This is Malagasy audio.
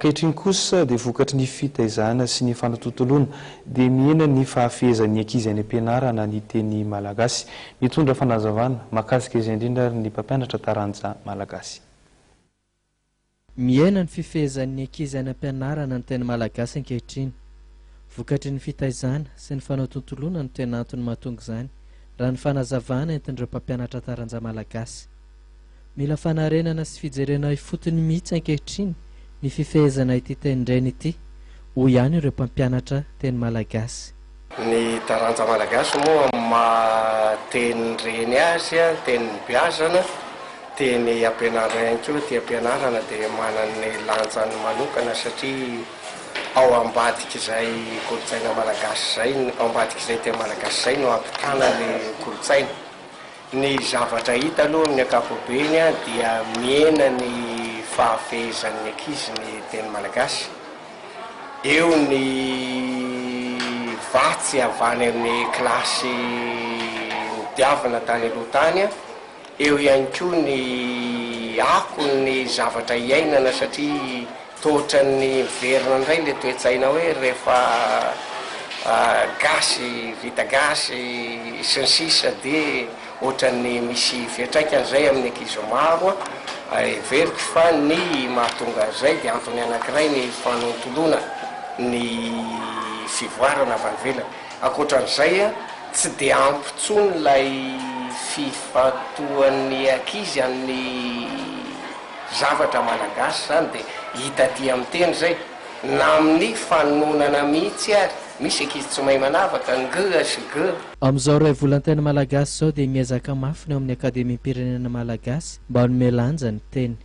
Ankehitriny kosa dia vokatry ny fitaizana sy ny fanatontoloana dia mihena ny fahafehezan'ny ankizy any am-pianarana ny teny malagasy. Mitondra fanazavana mahakasika izay indrindra ny mpampianatra taranja malagasy. Mihena ny fifehezan'ny ankizy any am-pianarana ny teny malagasy ankehitriny. Vokatry ny fitaizana sy ny fanatontoloana no tena antony mahatonga izany raha ny fanazavana entin'ireo mpampianatra taranja malagasy. Mila fanarenana sy fijerena ifotony mihitsy ankehitriny ny fifehezana ity teny ity, hoy ihany ireo mpampianatra teny malagasy. Ny taranja malagasy moa teny reny azy, teny mpiazana, teny ampianarana ihany koa, ty ampianarana dia manana lanjany manokana satria ao ambadika izay kolotsaina malagasy zay, ao ambadika izay teny malagasy zay no ampitana ny kolotsaina. Ny zavatra hita aloha amin'ny ankapobeny dia mihena ny fahafehezan'ny ankizy ny teny malagasy. Eo ny vatsy avany amin'ny klasy diavana tany aloha tany, eo ihany koa ny ako ny zavatra iainana satria tohatra ny verina indray le toetsaina hoe rehefa gasy, vita gasy sy ny sisa dia ohatran'ny misy fiantraikany zay amin'ny ankizy maro. Veriko fa ny mahatonga zay dia antony anankiray ny fanontolona, ny fivoarana avy ivelany. Ankoatran'izay tsy dia ampitsony ilay fifatoan'ny ankizy amin'ny zavatra malagasy zany dia hita aty amin'ny teny zay na amin'ny fanonana mihitsy ary misy ankizy tsy mahay manavaka ng sy g. Amin'izao iray volantena malagasy zao dia miezaka mafy ny ao amin'ny akademia pirenena malagasy mba hanome lanja ny teny.